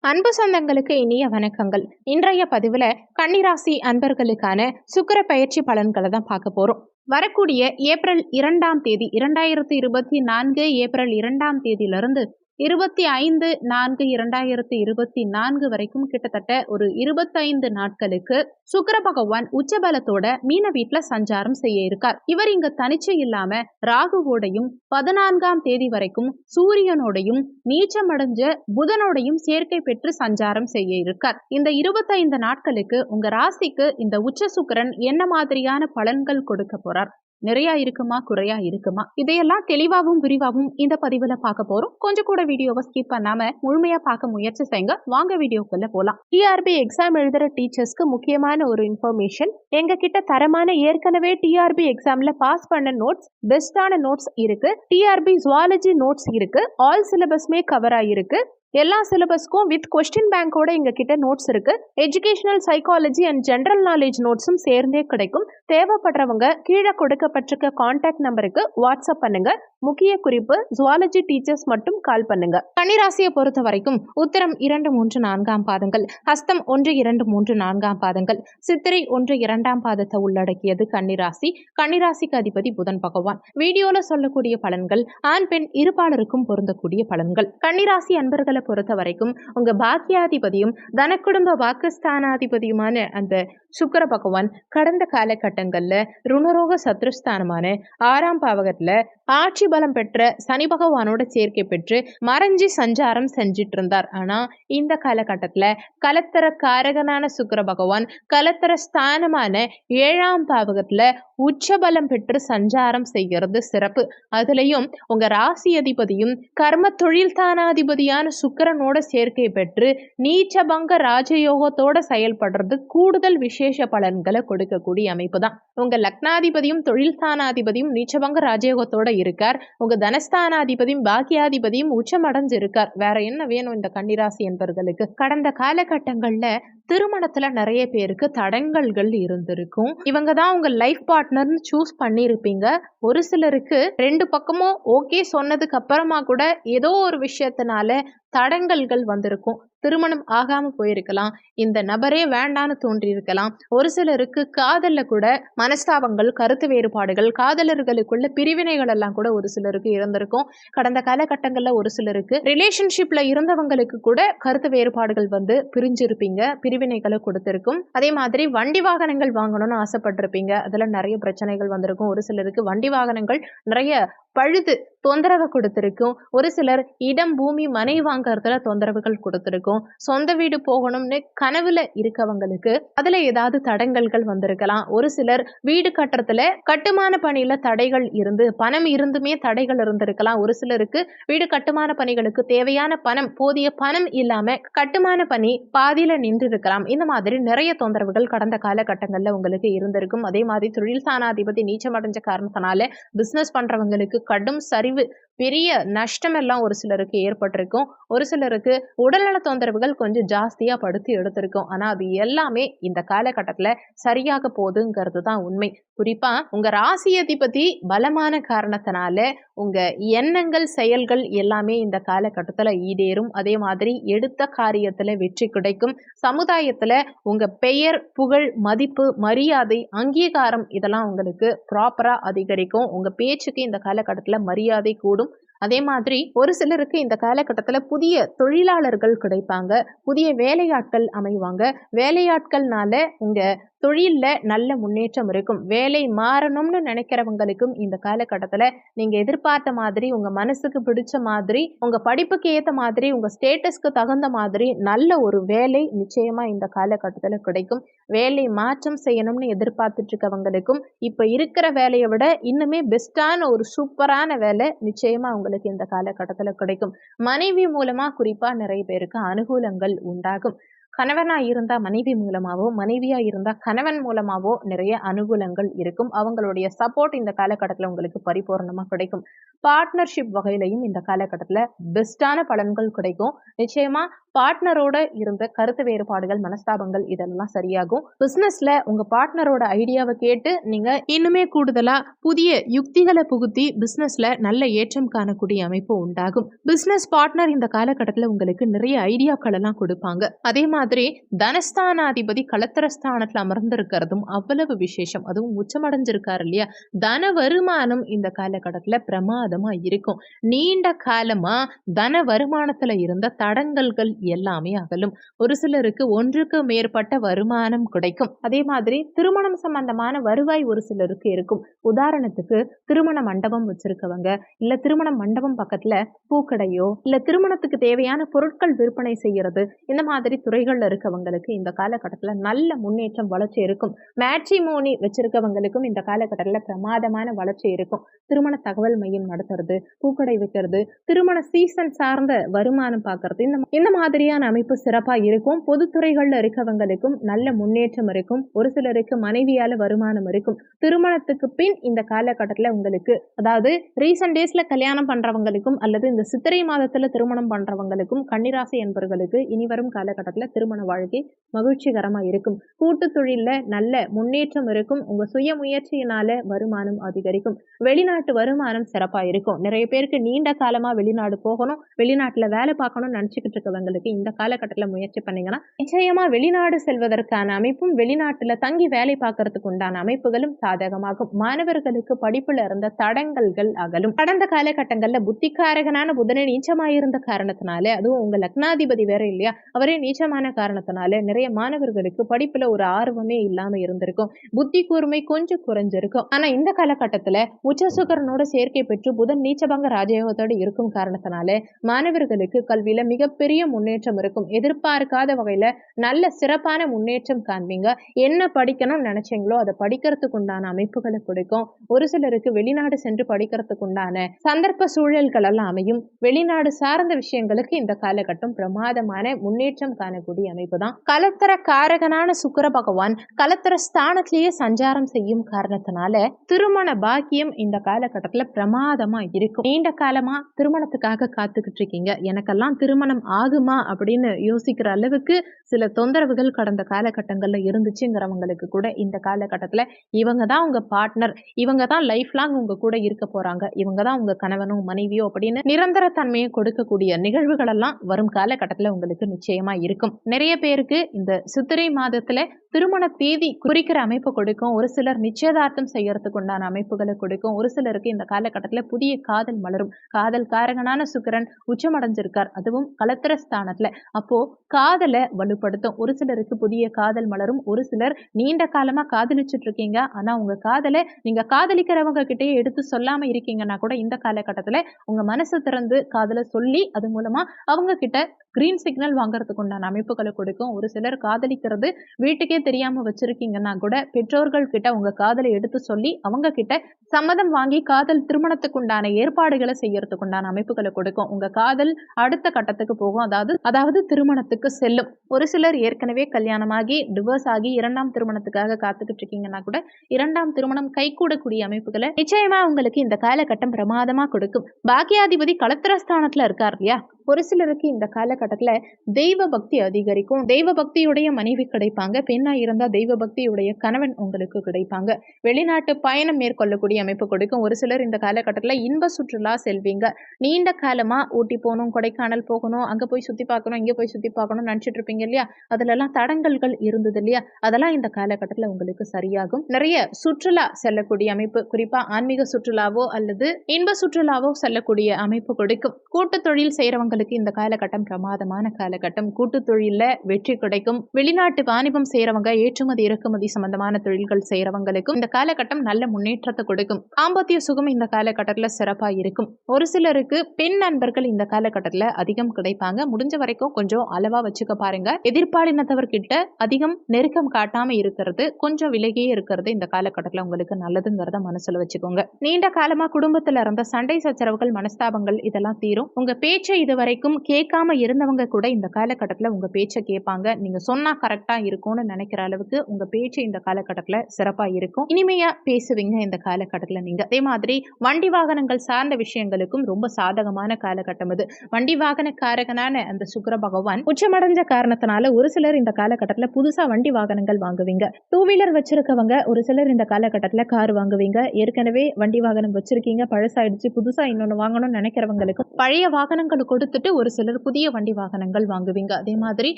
அன்பு சொந்தங்களுக்கு இனிய வணக்கங்கள். இன்றைய பதிவுல கன்னிராசி அன்பர்களுக்கான சுக்கிர பயிற்சி பலன்களை தான் பார்க்க போறோம். வரக்கூடிய ஏப்ரல் 2ஆம் தேதி 2024 ஏப்ரல் 2ஆம் தேதியிலிருந்து 25/4/2024 வரைக்கும் கிட்டத்தட்ட ஒரு 25 நாட்களுக்கு சுக்கிர பகவான் உச்சபலத்தோட மீன வீட்டுல சஞ்சாரம் செய்ய இருக்கார். இவர் இங்க தனிச்சு இல்லாம ராகுவோடையும் 14ஆம் தேதி வரைக்கும் சூரியனோடையும் நீச்சமடைஞ்ச புதனோடையும் சேர்க்கை பெற்று சஞ்சாரம் செய்ய இருக்கார். இந்த 25 நாட்களுக்கு உங்க ராசிக்கு இந்த உச்ச சுக்கிரன் என்ன மாதிரியான பலன்கள் கொடுக்க போறார், நிறைய இருக்குமா குறையா இருக்குமா, இதையெல்லாம் தெளிவாகவும் விரிவாகவும் இந்த பதிவுல பார்க்க போறோம். கொஞ்சம் கூட வீடியோவை ஸ்கிப் பண்ணாம முழுமையா பார்க்க முயற்சி செய்யுங்க. வாங்க வீடியோக்குள்ள போலாம். டிஆர்பி எக்ஸாம் எழுதுற டீச்சர்ஸ்க்கு முக்கியமான ஒரு இன்ஃபர்மேஷன், எங்க கிட்ட தரமான ஏற்கனவே டிஆர்பி எக்ஸாம்ல பாஸ் பண்ண நோட்ஸ், பெஸ்டான நோட்ஸ் இருக்கு. டிஆர்பி ஜுவாலஜி நோட்ஸ் இருக்கு. ஆல் சிலபஸ்மே கவர் ஆயிருக்கு. எல்லா சிலபஸ்க்கும் வித் கொஸ்டின் பேங்கோட எங்க கிட்ட நோட்ஸ் இருக்கு. Educational psychology and general knowledge நோட்ஸும் சேர்ந்தே கிடைக்கும். தேவைப்படுறவங்க கீழே கொடுக்கப்பட்டிருக்க கான்டாக்ட் நம்பருக்கு வாட்ஸ்அப் பண்ணுங்க. முக்கிய குறிப்பு, ஜுவாலஜி டீச்சர்ஸ் மட்டும் கால் பண்ணுங்க. கன்னிராசியை பொறுத்த வரைக்கும் உத்திரம் 2, 3, 4ஆம் பாதங்கள், ஹஸ்தம் 1, 2, 3, 4ஆம் பாதங்கள், சித்திரை 1, 2ஆம் பாதத்தை உள்ளடக்கியது கன்னிராசி. கன்னிராசிக்கு அதிபதி புதன் பகவான். வீடியோல சொல்லக்கூடிய பலன்கள் ஆண் பெண் இருபாலருக்கும் பொருந்தக்கூடிய பலன்கள். கன்னிராசி அன்பர்களை பொறுத்த வரைக்கும் உங்க பாக்கியாதிபதியும் தனக்குடும்ப வாக்குஸ்தானாதிபதியுமான அந்த சுக்கிர பகவான் கடந்த காலகட்டங்கள்ல ருணரோக சத்ருஸ்தானமான 6ஆம் பாவகத்துல ஆட்சி பலம் பெற்ற சனி பகவானோட சேர்க்கை பெற்று மறைஞ்சி சஞ்சாரம் செஞ்சிட்டு இருந்தார். ஆனா இந்த காலகட்டத்துல கலத்தர காரகனான சுக்கிர பகவான் கலத்தர ஸ்தானமான 7ஆம் பாவகத்துல உச்சபலம் பெற்று சஞ்சாரம் செய்கிறது சிறப்பு. அதுலயும் உங்க ராசி அதிபதியும் கர்ம தொழில் தானாதிபதியான சுக்கிரனோட சேர்க்கை பெற்று நீச்சபங்க ராஜயோகத்தோட செயல்படுறது கூடுதல் விசேஷ பலன்களை கொடுக்கக்கூடிய அமைப்பு தான். உங்க லக்னாதிபதியும் தொழில் தானாதிபதியும் நீச்சபங்க ராஜயோகத்தோட இருக்கார். உங்க தனஸ்தானாதிபதியும் பாக்கியாதிபதியும் உச்சமடைஞ்சு இருக்கார். வேற என்ன வேணும் இந்த கன்னிராசி என்பர்களுக்கு? கடந்த காலகட்டங்கள்ல திருமணத்துல நிறைய பேருக்கு தடங்கல்கள் இருந்திருக்கும். இவங்க தான் உங்க லைஃப் பார்ட்னர்னு சூஸ் பண்ணியிருப்பீங்க. ஒரு சிலருக்கு 2 பக்கமும் ஓகே சொன்னதுக்கு அப்புறமா கூட ஏதோ ஒரு விஷயத்தினால தடங்கல்கள் வந்திருக்கும். திருமணம் ஆகாம போயிருக்கலாம். இந்த நபரே வேண்டான்னு தோன்றி இருக்கலாம். ஒரு சிலருக்கு காதல்ல கூட மனஸ்தாபங்கள், கருத்து வேறுபாடுகள், காதலர்களுக்குள்ள பிரிவினைகள் எல்லாம் கூட ஒரு சிலருக்கு இருந்திருக்கும். கடந்த காலகட்டங்கள்ல ஒரு சிலருக்கு ரிலேஷன்ஷிப்ல இருந்தவங்களுக்கு கூட கருத்து வேறுபாடுகள் வந்து பிரிஞ்சிருப்பீங்க, பிரிவினைகளை கொடுத்திருக்கும். அதே மாதிரி வண்டி வாகனங்கள் வாங்கணும்னு ஆசைப்பட்டிருப்பீங்க. அதுல நிறைய பிரச்சனைகள் வந்திருக்கும். ஒரு சிலருக்கு வண்டி வாகனங்கள் நிறைய பழுது தொந்தரவு கொடுத்திருக்கும். ஒரு சிலர் இடம், பூமி, மனை வாங்கறதுல தொந்தரவுகள் கொடுத்திருக்கும். சொந்த வீடு போகணும்னு கனவுல இருக்கவங்களுக்கு அதுல ஏதாவது தடங்கல்கள் வந்திருக்கலாம். ஒரு சிலர் வீடு கட்டுறதுல கட்டுமான பணியில தடைகள் இருந்து பணம் இருந்துமே தடைகள் இருந்திருக்கலாம். ஒரு சிலருக்கு வீடு கட்டுமான பணிகளுக்கு தேவையான பணம், போதிய பணம் இல்லாம கட்டுமான பணி பாதியில நின்று இருக்கலாம். இந்த மாதிரி நிறைய தொந்தரவுகள் கடந்த காலகட்டங்கள்ல உங்களுக்கு இருந்திருக்கும். அதே மாதிரி தொழில் ஸ்தானாதிபதி நீச்சமடைஞ்ச காரணத்தினால பிசினஸ் பண்றவங்களுக்கு கடும் சரிவு, பெரிய நஷ்டம் எல்லாம் ஒரு சிலருக்கு ஏற்பட்டிருக்கும். ஒரு சிலருக்கு உடல்நல தொந்தரவுகள் கொஞ்சம் ஜாஸ்தியா படுத்தி எடுத்திருக்கும். ஆனா அது எல்லாமே இந்த காலகட்டத்துல சரியாக போகுதுங்கிறது தான் உண்மை. குறிப்பா உங்க ராசி அதிபதி பலமான காரணத்தினால உங்க எண்ணங்கள், செயல்கள் எல்லாமே இந்த காலகட்டத்துல ஈடேறும். அதே மாதிரி எடுத்த காரியத்துல வெற்றி கிடைக்கும். சமுதாயத்துல உங்க பெயர், புகழ், மதிப்பு, மரியாதை, அங்கீகாரம் இதெல்லாம் உங்களுக்கு ப்ராப்பரா அதிகரிக்கும். உங்க பேச்சுக்கு இந்த காலகட்டத்துல மரியாதை கூடும். அதே மாதிரி ஒரு சிலருக்கு இந்த காலகட்டத்துல புதிய தொழிலாளர்கள் கிடைப்பாங்க, புதிய வேலையாட்கள் அமைவாங்க. வேலையாட்கள்னால உங்க தொழில்ல நல்ல முன்னேற்றம் இருக்கும். வேலை மாறணும்னு நினைக்கிறவங்களுக்கும் இந்த காலகட்டத்துல நீங்க எதிர்பார்த்த மாதிரி, உங்க மனசுக்கு பிடிச்ச மாதிரி, உங்க படிப்புக்கு ஏத்த மாதிரி, உங்க ஸ்டேட்டஸ்க்கு தகுந்த மாதிரி நல்ல ஒரு வேலை நிச்சயமா இந்த காலகட்டத்துல கிடைக்கும். வேலை மாற்றம் செய்யணும்னு எதிர்பார்த்துட்டு இருக்கவங்களுக்கும் இப்ப இருக்கிற வேலையை விட இன்னுமே பெஸ்டான ஒரு சூப்பரான வேலை நிச்சயமா உங்களுக்கு இந்த காலகட்டத்துல கிடைக்கும். மனைவி மூலமா குறிப்பா நிறைய பேருக்கு அனுகூலங்கள் உண்டாகும். கணவனா இருந்தா மனைவி மூலமாவோ, மனைவியா இருந்தா கணவன் மூலமாவோ நிறைய அனுகூலங்கள் இருக்கும். அவங்களுடைய சப்போர்ட் இந்த காலகட்டத்துல உங்களுக்கு பரிபூரணமா கிடைக்கும். பார்ட்னர்ஷிப் வகையிலையும் இந்த காலகட்டத்துல பெஸ்டான பலன்கள் கிடைக்கும். நிச்சயமா பார்ட்னரோட இருந்த கருத்து வேறுபாடுகள், மனஸ்தாபங்கள் இதெல்லாம் சரியாகும். பிசினஸ்ல உங்க பார்ட்னரோட ஐடியாவை கேட்டு நீங்க இன்னுமே கூடுதலா புதிய யுக்திகளை புகுத்தி பிசினஸ்ல நல்ல ஏற்றம் காணக்கூடிய அமைப்பு உண்டாகும். பிசினஸ் பார்ட்னர் இந்த காலகட்டத்துல உங்களுக்கு நிறைய ஐடியாக்கள் எல்லாம் கொடுப்பாங்க. அதே மாதிரி தனஸ்தானாதிபதி களத்திரஸ்தானத்துல அமர்ந்திருக்கிறதும் அவ்வளவு விசேஷம். அதுவும் உச்சமடைஞ்சிருக்காரு இல்லையா, தன வருமானம் இந்த காலகட்டத்துல பிரமாதமா இருக்கும். நீண்ட காலமா தன வருமானத்துல இருந்த தடங்கல்கள் எல்லாமே அகலும். ஒரு சிலருக்கு ஒன்றுக்கு மேற்பட்ட வருமானம் கிடைக்கும். அதே மாதிரி திருமணம் சம்பந்தமான வருவாய் ஒரு சிலருக்கு இருக்கும். உதாரணத்துக்கு திருமண மண்டபம் வச்சிருக்கவங்க, இல்ல திருமண மண்டபம் பக்கத்துல பூக்கடையோ, இல்ல திருமணத்துக்கு தேவையான பொருட்கள் விற்பனை செய்யறது, இந்த மாதிரி துறைகள்ல இருக்கவங்களுக்கு இந்த காலகட்டத்துல நல்ல முன்னேற்றம், வளர்ச்சி இருக்கும். மேட்ரிமோனி வச்சிருக்கவங்களுக்கும் இந்த காலகட்டத்துல பிரமாதமான வளர்ச்சி இருக்கும். திருமண தகவல் மையம் நடத்துறது, பூக்கடை வைக்கிறது, திருமண சீசன் சார்ந்த வருமானம் பார்க்கறது, இந்த மாதிரியான அமைப்பு சிறப்பா இருக்கும். பொதுத்துறைகள்ல இருக்கவங்களுக்கும் நல்ல முன்னேற்றம் இருக்கும். ஒரு சிலருக்கு மனைவியால வருமானம் இருக்கும். திருமணத்துக்கு பின் இந்த காலகட்டத்துல உங்களுக்கு, அதாவது ரீசன்ட் டேஸ்ல கல்யாணம் பண்றவங்களுக்கும் அல்லது இந்த சித்திரை மாதத்துல திருமணம் பண்றவங்களுக்கும், கன்னிராசி என்பவர்களுக்கு இனி வரும் காலகட்டத்துல திருமண வாழ்க்கை மகிழ்ச்சிகரமா இருக்கும். கூட்டு தொழில்ல நல்ல முன்னேற்றம் இருக்கும். உங்க சுய முயற்சியினால வருமானம் அதிகரிக்கும். வெளிநாட்டு வருமானம் சிறப்பா இருக்கும். நிறைய பேருக்கு நீண்ட காலமா வெளிநாடு போகணும், வெளிநாட்டுல வேலை பார்க்கணும்னு நினைச்சுக்கிட்டு இருக்கவங்களுக்கு இந்த காலகட்டத்துல முயற்சி பண்ணீங்கன்னா நிச்சயமா வெளிநாடு செல்வதற்கான அமைப்பும், வெளிநாட்டுல தங்கி வேலை பார்க்கறதுக்கு உண்டான அமைப்புகளும் சாதகமாகும். மாணவர்களுக்கு படிப்புல இருந்த தடங்கல்கள் அகலும். கடந்த காலகட்டங்கள்ல புத்திக்காரகனான புதனை நீச்சமாயிருந்த காரணத்தினால, அதுவும் உங்க லக்னாதிபதி வேற இல்லையா, அவரே நீச்சமான காரணத்தினால நிறைய மாணவர்களுக்கு படிப்புல ஒரு ஆர்வமே இல்லாம இருந்திருக்கும். புத்தி கூர்மை கொஞ்சம் குறைஞ்சிருக்கும். ஆனா இந்த காலகட்டத்துல உச்ச சுக்கிரனோட சேர்க்கை பெற்று புதன் நீச்சபங்க ராஜயோகத்தோடு இருக்கும் காரணத்தினால மாணவர்களுக்கு கல்வியில மிகப்பெரிய முன்னேற்றம் இருக்கும். எதிர்பார்க்காத வகையில நல்ல சிறப்பான முன்னேற்றம் காண்பீங்க. என்ன படிக்கணும்னு நினைச்சீங்களோ அதை படிக்கிறதுக்கு உண்டான அமைப்புகளை கொடுக்கும். ஒரு சிலருக்கு வெளிநாடு சென்று படிக்கிறதுக்கு உண்டான சந்தர்ப்ப சூழல்கள் எல்லாம் அமையும். வெளிநாடு சார்ந்த விஷயங்களுக்கு இந்த காலகட்டம் பிரமாதமான முன்னேற்றம் காணக்கூடிய அமைப்பு தான். கலத்தர காரகனான சுக்கிர பகவான் கலத்தர ஸ்தானத்திலேயே சஞ்சாரம் செய்யும் காரணத்தினால திருமண பாக்கியம் இந்த காலகட்டத்துல பிரமாதமா இருக்கும். நீண்ட காலமா திருமணத்துக்காக காத்துக்கிட்டு இருக்கீங்க, எனக்கெல்லாம் திருமணம் ஆகுமா அப்படின்னு யோசிக்கிற அளவுக்கு சில தொந்தரவுகள் கடந்த காலகட்டங்கள்ல இருந்துச்சுங்கிறவங்களுக்கு கூட இந்த காலகட்டத்துல இவங்க தான் உங்க பார்ட்னர், இவங்க தான் லைஃப் லாங் உங்க கூட இருக்க போறாங்க, இவங்க தான் உங்க கணவனும் மனைவியோ அப்படின்னு நிரந்தர தன்மையை கொடுக்கக்கூடிய நிகழ்வுகள் எல்லாம் வரும் காலகட்டத்துல உங்களுக்கு நிச்சயமா இருக்கும். நிறைய பேருக்கு இந்த சித்திரை மாதத்துல திருமண தேதி குறிக்கிற அமைப்பு கொடுக்கும். ஒரு சிலர் நிச்சயதார்த்தம் செய்யறதுக்கு உண்டான அமைப்புகளை கொடுக்கும். ஒரு சிலருக்கு இந்த காலகட்டத்துல புதிய காதல் மலரும். காதல் காரகனான சுக்கிரன் உச்சமடைஞ்சிருக்கார், அதுவும் களத்திர ஸ்தானத்துல. அப்போ காதலை வலுப்படுத்தும். ஒரு சிலருக்கு புதிய காதல் மலரும். ஒரு சிலர் நீண்ட காலமா காதலிச்சுட்டு இருக்கீங்க, ஆனா உங்க காதலை நீங்க காதலிக்கிறவங்க கிட்டே எடுத்து சொல்லாம இருக்கீங்கன்னா கூட இந்த காலகட்டத்துல உங்க மனசு திறந்து காதலை சொல்லி அது மூலமா அவங்க கிட்ட கிரீன் சிக்னல் வாங்குறதுக்கு உண்டான அமைப்புகளை கொடுக்கும். ஒரு சிலர் காதலிக்கிறது வீட்டுக்கே தெரியாம வச்சிருக்கீங்கன்னா கூட பெற்றோர்கள் கிட்ட உங்க காதலை எடுத்து சொல்லி அவங்க கிட்ட சம்மதம் வாங்கி காதல் திருமணத்துக்கு உண்டான ஏற்பாடுகளை செய்யறதுக்கு உண்டான அமைப்புகளை கொடுக்கும். உங்க காதல் அடுத்த கட்டத்துக்கு போகும், அதாவது திருமணத்துக்கு செல்லும். ஒரு சிலர் ஏற்கனவே கல்யாணமாகி டிவோர்ஸ் ஆகி இரண்டாம் திருமணத்துக்காக காத்துக்கிட்டு இருக்கீங்கன்னா கூட இரண்டாம் திருமணம் கைகூடக்கூடிய அமைப்புகளை நிச்சயமா உங்களுக்கு இந்த காலகட்டம் பிரமாதமா கொடுக்கும். பாக்கியாதிபதி களத்திரஸ்தானத்துல இருக்கார் இல்லையா, ஒரு சிலருக்கு இந்த காலகட்டத்துல தெய்வ பக்தி அதிகரிக்கும். தெய்வ பக்தியுடைய மனைவி கிடைப்பாங்க. பெண்ணா இருந்தா தெய்வ பக்தியுடைய கணவன் உங்களுக்கு கிடைப்பாங்க. வெளிநாட்டு பயணம் மேற்கொள்ளக்கூடிய அமைப்பு கொடுக்கும். ஒரு சிலர் இந்த காலகட்டத்துல இன்ப சுற்றுலா செல்வீங்க. நீண்ட காலமா ஊட்டி போகணும், கொடைக்கானல் போகணும், அங்க போய் சுத்தி பார்க்கணும், இங்க போய் சுத்தி பார்க்கணும் நினைச்சிட்டு இருப்பீங்க இல்லையா, அதுல எல்லாம் தடங்கல்கள் இருந்தது இல்லையா, அதெல்லாம் இந்த காலகட்டத்துல உங்களுக்கு சரியாகும். நிறைய சுற்றுலா செல்லக்கூடிய அமைப்பு, குறிப்பா ஆன்மீக சுற்றுலாவோ அல்லது இன்ப சுற்றுலாவோ செல்லக்கூடிய அமைப்பு கொடுக்கும். கூட்டு தொழில் செய்யறவங்களுக்கு இந்த காலகட்டம் பிரமாதமான காலகட்டம். கூட்டு தொழில வெற்றி கிடைக்கும். வெளிநாட்டு வாணிபம் செய்யறவங்க செய்யறவங்க, ஏற்றுமதி இறக்குமதி சம்பந்தமான தொழில்கள் செய்யறவங்களுக்கும் இந்த காலகட்டம் நல்ல முன்னேற்றத்தை கொடுக்கும். தாம்பத்திய சுகம் இந்த காலகட்டத்தில் சிறப்பா இருக்கும். ஒரு சிலருக்கு பெண் நண்பர்கள் இந்த காலகட்டத்தில் அதிகம் கிடைப்பாங்க. முடிஞ்ச வரைக்கும் கொஞ்சம் அளவா வச்சுக்க பாருங்க. எதிர்பாலினத்தவர்கிட்ட அதிகம் நெருக்கம் காட்டாம இருக்கிறது, கொஞ்சம் விலகியே இருக்கிறது இந்த காலகட்டத்தில் உங்களுக்கு நல்லதுங்கிறத மனசுல வச்சுக்கோங்க. நீண்ட காலமா குடும்பத்துல இருந்த சண்டை சச்சரவுகள், மனஸ்தாபங்கள் இதெல்லாம் தீரும். உங்க பேச்சை இதுவரைக்கும் கேட்காம இருந்தவங்க கூட இந்த காலகட்டத்தில் உங்க பேச்சை கேட்பாங்க. நீங்க சொன்னா கரெக்டா இருக்கும்னு நினைக்கிற அளவுக்கு உங்க பேச்சு இந்த காலகட்டத்தில் சிறப்பா இருக்கும். இனிமையா பேசுவீங்க இந்த காலகட்டத்தில் நீங்க. அதே மாதிரி வண்டி வாகனங்கள் சார்ந்த விஷயங்களுக்கும் ரொம்ப சாதகமான காலகட்டம் இது. வண்டி வாகன காரகனான அந்த சுக்கிர பகவான் உச்சமடைஞ்ச காரணத்தினால ஒரு சிலர் இந்த காலகட்டத்தில் புதுசா வண்டி வாகனங்கள் வாங்குவீங்க. டூ வீலர் வச்சிருக்கவங்க ஒரு சிலர் இந்த காலகட்டத்தில் கார் வாங்குவீங்க. ஏற்கனவே வண்டி வாகனம் வச்சிருக்கீங்க, பழசாயிடுச்சு, புதுசா இன்னொன்னு வாங்கணும்னு நினைக்கிறவங்களுக்கு பழைய வாகனங்கள் கொடுத்துட்டு ஒரு சிலர் புதிய வண்டி வாகனங்கள் வாங்குவீங்க. அதே மாதிரி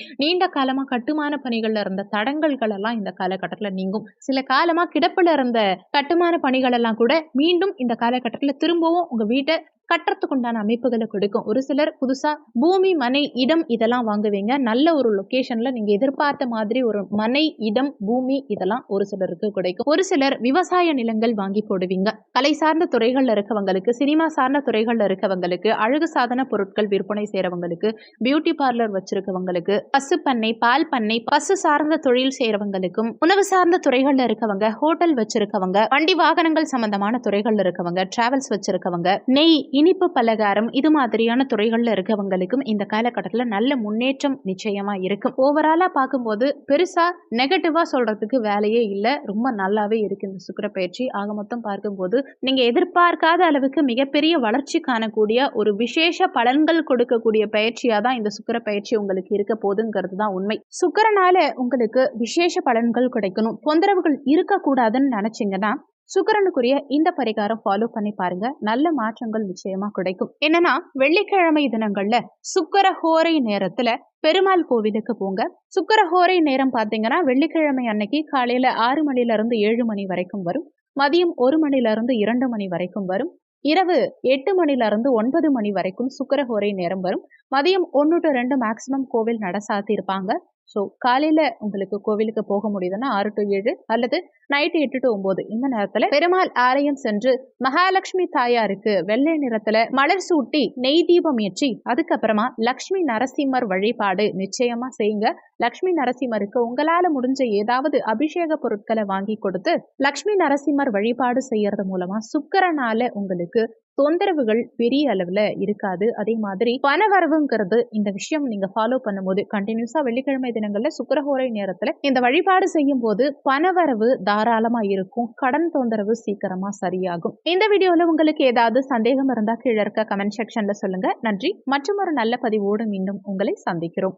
நீண்ட காலமா கட்டுமான பணிகள்ல இருந்த தடங்கல்கள் எல்லாம் இந்த காலகட்டத்தில் நீங்கும். சில காலமா கிடப்புல இருந்த கட்டுமான பணிகள் எல்லாம் கூட மீண்டும் இந்த காலகட்டத்தில் திரும்பவும் உங்க வீட்டை கட்டுறதுக்கு உண்டான அமைப்புகளை கொடுக்கும். ஒரு சிலர் புதுசா பூமி, மனை, இடம் இதெல்லாம் வாங்குவீங்க. நல்ல ஒரு லொகேஷன்ல நீங்க எதிர்பார்த்த மாதிரி ஒரு மனை, இடம், பூமி இதெல்லாம் ஒரு சிலருக்கு கிடைக்கும். ஒரு சிலர் விவசாய நிலங்கள் வாங்கி போடுவீங்க. கலை சார்ந்த துறைகள்ல இருக்கவங்களுக்கு, சினிமா சார்ந்த துறைகள்ல இருக்கவங்களுக்கு, அழகு சாதன பொருட்கள் விற்பனை செய்யறவங்களுக்கு, பியூட்டி பார்லர் வச்சிருக்கவங்களுக்கு, பசு பண்ணை, பால் பண்ணை, பசு சார்ந்த தொழில் செய்யறவங்களுக்கும், உணவு சார்ந்த துறைகள்ல இருக்கவங்க, ஹோட்டல் வச்சிருக்கவங்க, வண்டி வாகனங்கள் சம்பந்தமான துறைகள்ல இருக்கவங்க, டிராவல்ஸ் வச்சிருக்கவங்க, நெய், இனிப்பு பலகாரம் இது மாதிரியான துறைகள்ல இருக்கவங்களுக்கும் இந்த காலகட்டத்தில் நல்ல முன்னேற்றம் நிச்சயமா இருக்கும். ஓவராலா பார்க்கும்போது பெருசா நெகட்டிவா சொல்றதுக்கு வேலையே இல்லை. ரொம்ப நல்லாவே இருக்கு இந்த சுக்கிர பயிற்சி. ஆக மொத்தம் பார்க்கும்போது நீங்க எதிர்பார்க்காத அளவுக்கு மிகப்பெரிய வளர்ச்சி காணக்கூடிய ஒரு விசேஷ பலன்கள் கொடுக்கக்கூடிய பயிற்சியா தான் இந்த சுக்கிர பயிற்சி உங்களுக்கு இருக்க போதுங்கிறது தான் உண்மை. சுக்கிரனால உங்களுக்கு விசேஷ பலன்கள் கிடைக்கணும், தொந்தரவுகள் இருக்கக்கூடாதுன்னு நினைச்சீங்கன்னா சுக்கிரனுக்குரிய இந்த பரிகாரம் ஃபாலோ பண்ணி பாருங்க. நல்ல மாற்றங்கள் நிச்சயமா கிடைக்கும். என்னன்னா, வெள்ளிக்கிழமை தினங்கள்ல சுக்கிர ஹோரை நேரத்துல பெருமாள் கோவிலுக்கு போங்க. சுக்கிர ஹோரை நேரம் பாத்தீங்கன்னா வெள்ளிக்கிழமை அன்னைக்கு காலையில 6 மணில இருந்து 7 மணி வரைக்கும் வரும். மதியம் 1 மணில இருந்து 2 மணி வரைக்கும் வரும். இரவு 8 மணில இருந்து 9 மணி வரைக்கும் சுக்கிர ஹோரை நேரம் வரும். மதியம் 1 to 2 மேக்சிமம் கோவில் நட சாத்தி இருப்பாங்க. ஸோ காலையில உங்களுக்கு கோவிலுக்கு போக முடியுதுன்னா 6 to 7 அல்லது நைட்டு 8 to 9 இந்த நேரத்துல பெருமாள் ஆலயம் சென்று மகாலட்சுமி தாயாருக்கு வெள்ளை நிறத்துல மலர் சூட்டி நெய் தீபம் ஏற்றி அதுக்கப்புறமா லக்ஷ்மி நரசிம்மர் வழிபாடு நிச்சயமா செய்யுங்க. லக்ஷ்மி நரசிம்மருக்கு உங்களால முடிஞ்ச ஏதாவது அபிஷேக பொருட்களை வாங்கி கொடுத்து லக்ஷ்மி நரசிம்மர் வழிபாடு செய்யறது மூலமா சுக்கிரனால உங்களுக்கு தொந்தரவுகள் பெரிய அளவுல இருக்காது. அதே மாதிரி பணவரவுங்கிறது இந்த விஷயம் நீங்க ஃபாலோ பண்ணும்போது கண்டினியூஸா வெள்ளிக்கிழமை தினங்கள்ல சுக்கிரஹோரை நேரத்துல இந்த வழிபாடு செய்யும் போது பணவரவு தாராளமா இருக்கும். கடன் தொந்தரவு சீக்கிரமா சரியாகும். இந்த வீடியோல உங்களுக்கு ஏதாவது சந்தேகம் இருந்தா கீழே இருக்க கமெண்ட் செக்ஷன்ல சொல்லுங்க. நன்றி. மற்றும் ஒரு நல்ல பதிவோடு மீண்டும் உங்களை சந்திக்கிறோம்.